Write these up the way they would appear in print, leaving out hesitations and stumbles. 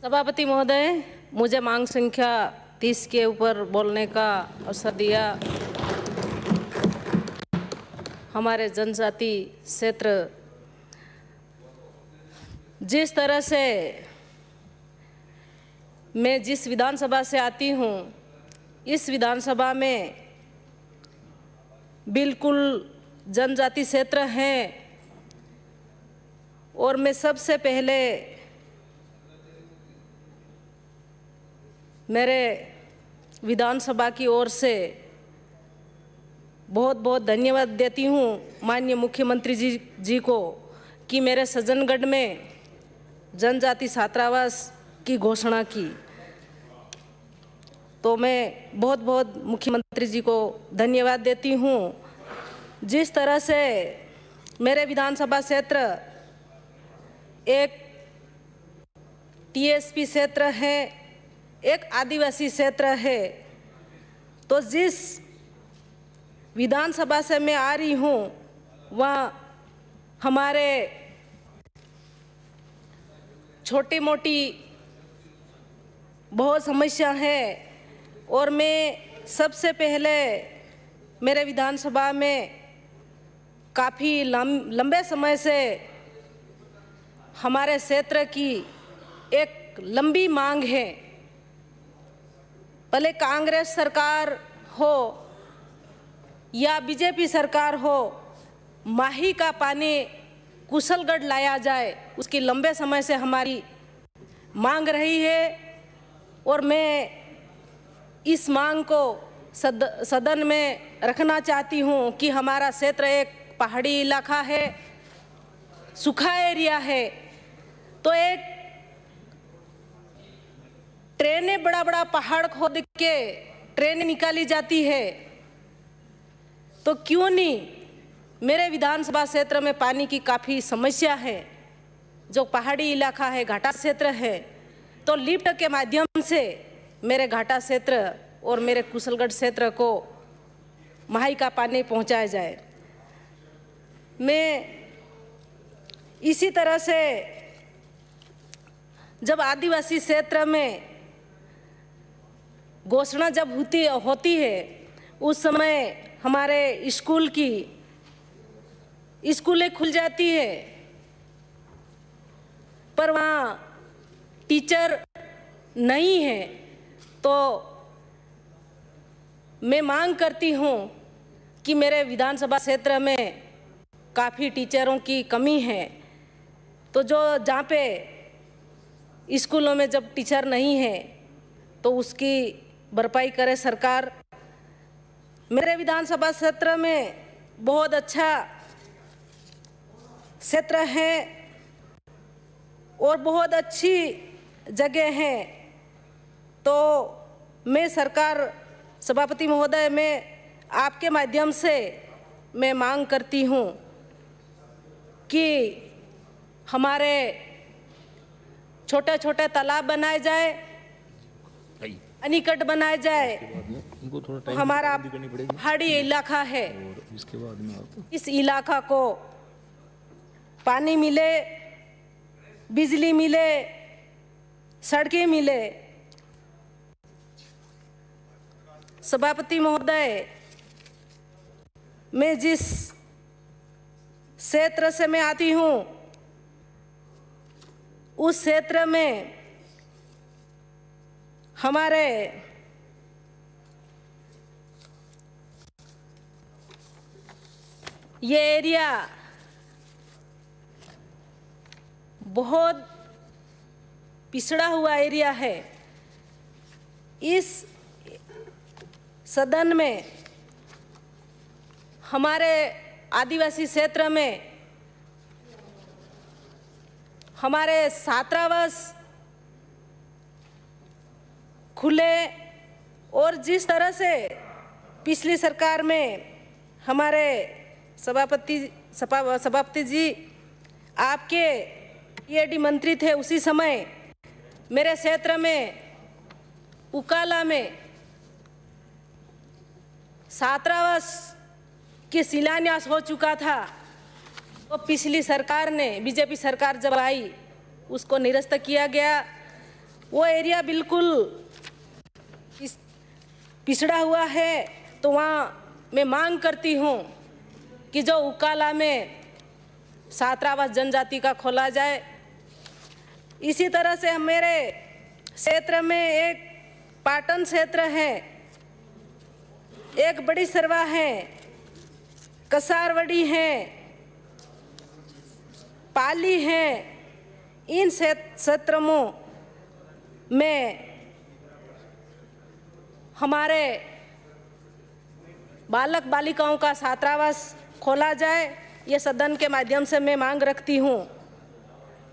सभापति महोदय, मुझे मांग संख्या 30 के ऊपर बोलने का अवसर दिया। हमारे जनजाति क्षेत्र जिस तरह से मैं जिस विधानसभा से आती हूँ, इस विधानसभा में बिल्कुल जनजाति क्षेत्र है और मैं सबसे पहले मेरे विधानसभा की ओर से बहुत बहुत धन्यवाद देती हूँ माननीय मुख्यमंत्री जी को कि मेरे सज्जनगढ़ में जनजाति छात्रावास की घोषणा की। तो मैं बहुत बहुत मुख्यमंत्री जी को धन्यवाद देती हूँ। जिस तरह से मेरे विधानसभा क्षेत्र एक टीएसपी क्षेत्र है, एक आदिवासी क्षेत्र है, तो जिस विधानसभा से मैं आ रही हूँ वहाँ हमारे छोटी मोटी बहुत समस्या है और मैं सबसे पहले मेरे विधानसभा में काफ़ी लंबे समय से हमारे क्षेत्र की एक लंबी मांग है। भले कांग्रेस सरकार हो या बीजेपी सरकार हो, माही का पानी कुशलगढ़ लाया जाए, उसकी लंबे समय से हमारी मांग रही है और मैं इस मांग को सदन में रखना चाहती हूँ कि हमारा क्षेत्र एक पहाड़ी इलाका है, सूखा एरिया है, तो एक ट्रेनें बड़ा बड़ा पहाड़ खोद के ट्रेनें निकाली जाती है, तो क्यों नहीं मेरे विधानसभा क्षेत्र में पानी की काफ़ी समस्या है। जो पहाड़ी इलाका है, घाटा क्षेत्र है, तो लिफ्ट के माध्यम से मेरे घाटा क्षेत्र और मेरे कुशलगढ़ क्षेत्र को माही का पानी पहुंचाया जाए। मैं इसी तरह से जब आदिवासी क्षेत्र में घोषणा जब होती है उस समय हमारे स्कूलें खुल जाती है, पर वहाँ टीचर नहीं है। तो मैं मांग करती हूँ कि मेरे विधानसभा क्षेत्र में काफ़ी टीचरों की कमी है, तो जहाँ पे स्कूलों में जब टीचर नहीं है तो उसकी भरपाई करे सरकार। मेरे विधानसभा क्षेत्र में बहुत अच्छा क्षेत्र है और बहुत अच्छी जगह है, तो मैं सरकार सभापति महोदय में आपके माध्यम से मैं मांग करती हूँ कि हमारे छोटे छोटे तालाब बनाए जाए, अनिकट बनाए जाए। हमारा पहाड़ी इलाका है, इस इलाका को पानी मिले, बिजली मिले, सड़कें मिले। सभापति महोदय, मैं जिस क्षेत्र से मैं आती हूँ उस क्षेत्र में हमारे ये एरिया बहुत पिछड़ा हुआ एरिया है। इस सदन में हमारे आदिवासी क्षेत्र में हमारे छात्रावास खुले और जिस तरह से पिछली सरकार में हमारे सभापति जी आपके ईडी मंत्री थे, उसी समय मेरे क्षेत्र में उकाला में छात्रावास के शिलान्यास हो चुका था। तो पिछली सरकार ने, बीजेपी सरकार जब आई, उसको निरस्त किया गया वो एरिया बिल्कुल पिछड़ा हुआ है, तो वहाँ मैं मांग करती हूँ कि जो उकाला में छात्रावास जनजाति का खोला जाए। इसी तरह से मेरे क्षेत्र में एक पाटन क्षेत्र है, एक बड़ी सरवा है, कसारवड़ी है, पाली है। इन क्षेत्रों में हमारे बालक बालिकाओं का छात्रावास खोला जाए, ये सदन के माध्यम से मैं मांग रखती हूँ।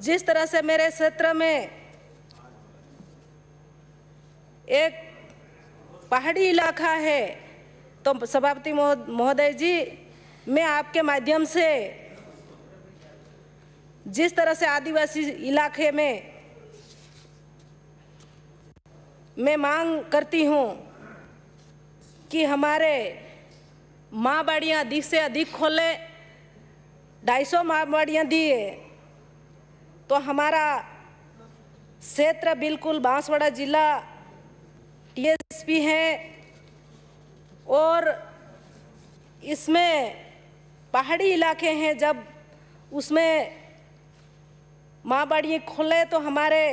जिस तरह से मेरे क्षेत्र में एक पहाड़ी इलाका है, तो सभापति महोदय जी, मैं आपके माध्यम से जिस तरह से आदिवासी इलाके में मैं मांग करती हूँ कि हमारे माँ बाड़ियाँ अधिक से अधिक खोले, 250 माँ बाड़ियाँ दिए तो हमारा क्षेत्र बिल्कुल बांसवाड़ा जिला टीएसपी है, और इसमें पहाड़ी इलाके हैं। जब उसमें माँ बाड़ियाँ खोले तो हमारे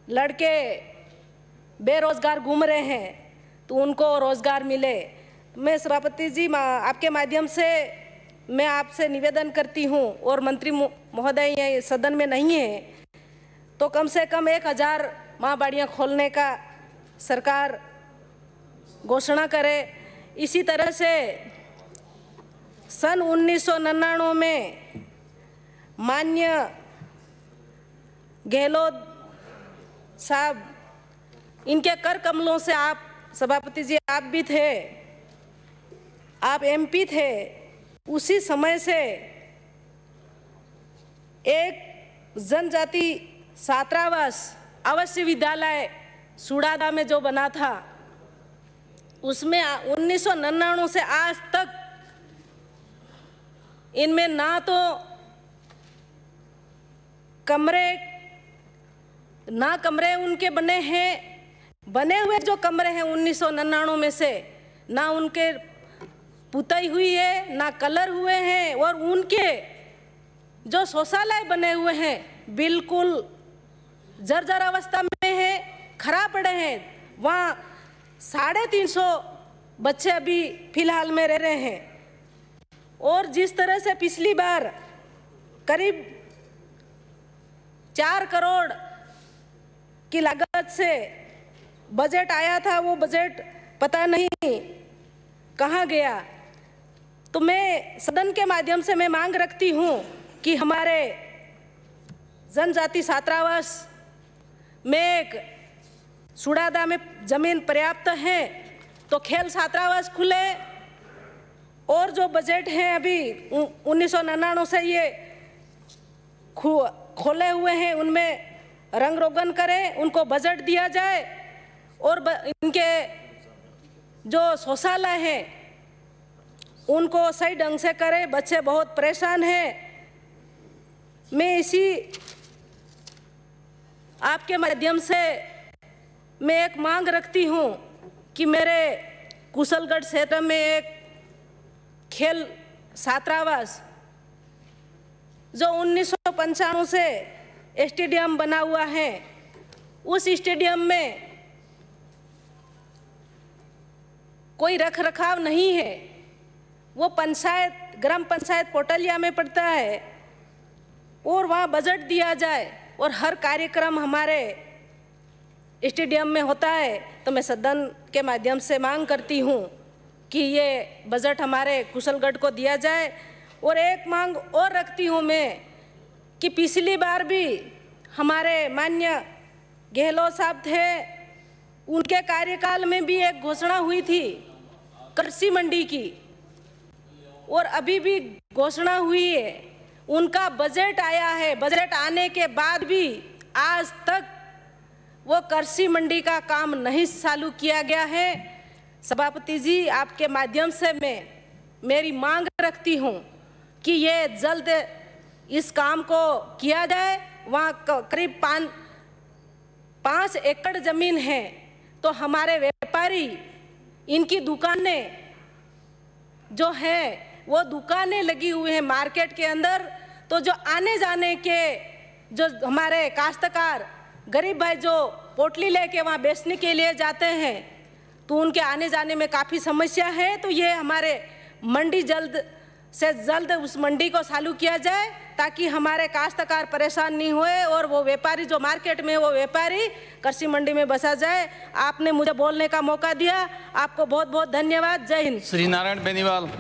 लड़के बेरोजगार घूम रहे हैं, तो उनको रोजगार मिले। मैं सभापति जी आपके माध्यम से मैं आपसे निवेदन करती हूँ, और मंत्री महोदय ये सदन में नहीं है, तो कम से कम 1000 माँ बाड़ियाँ खोलने का सरकार घोषणा करे। इसी तरह से सन 1999 में माननीय गहलोत साहब, इनके कर कमलों से आप सभापति जी आप भी थे, आप एमपी थे, उसी समय से एक जनजाति छात्रावास आवासीय विद्यालय सुड़ादा में जो बना था, उसमें 1999 से आज तक इनमें ना तो कमरे उनके बने हैं, बने हुए जो कमरे हैं 1999 में से ना उनके पुताई हुई है, ना कलर हुए हैं, और उनके जो शौचालय बने हुए हैं बिल्कुल जर्जर अवस्था में है, खराब पड़े हैं। वहाँ 350 बच्चे अभी फिलहाल में रह रहे हैं। और जिस तरह से पिछली बार करीब 4 करोड़ की लागत से बजट आया था, वो बजट पता नहीं कहाँ गया। तो मैं सदन के माध्यम से मैं मांग रखती हूँ कि हमारे जनजाति छात्रावास में एक सुड़ादा में जमीन पर्याप्त है तो खेल छात्रावास खुले, और जो बजट है अभी 1999 से ये खोले हुए हैं उनमें रंग रोगन करें, उनको बजट दिया जाए, और इनके जो शौचालय हैं उनको सही ढंग से करें। बच्चे बहुत परेशान हैं। मैं इसी आपके माध्यम से मैं एक मांग रखती हूँ कि मेरे कुशलगढ़ क्षेत्र में एक खेल छात्रावास जो 1995 से स्टेडियम बना हुआ है, उस स्टेडियम में कोई रख रखाव नहीं है। वो ग्राम पंचायत पोटलिया में पड़ता है, और वहाँ बजट दिया जाए और हर कार्यक्रम हमारे स्टेडियम में होता है। तो मैं सदन के माध्यम से मांग करती हूँ कि ये बजट हमारे कुशलगढ़ को दिया जाए। और एक मांग और रखती हूँ मैं कि पिछली बार भी हमारे माननीय गहलोत साहब थे, उनके कार्यकाल में भी एक घोषणा हुई थी कृषि मंडी की, और अभी भी घोषणा हुई है। उनका बजट आया है, बजट आने के बाद भी आज तक वो कृषि मंडी का काम नहीं चालू किया गया है। सभापति जी, आपके माध्यम से मैं मेरी मांग रखती हूँ कि ये जल्द इस काम को किया जाए। वहाँ करीब 5 एकड़ जमीन है, तो हमारे व्यापारी इनकी दुकानें जो है वो दुकानें लगी हुई हैं मार्केट के अंदर, तो जो आने जाने के जो हमारे काश्तकार गरीब भाई जो पोटली लेके वहाँ बेचने के लिए जाते हैं, तो उनके आने जाने में काफ़ी समस्या है। तो ये हमारे मंडी जल्द से जल्द उस मंडी को चालू किया जाए, ताकि हमारे काश्तकार परेशान नहीं हुए और वो व्यापारी जो मार्केट में वो व्यापारी कृषि मंडी में बसा जाए। आपने मुझे बोलने का मौका दिया, आपको बहुत बहुत धन्यवाद। जय हिंद। श्री नारायण बेनीवाल।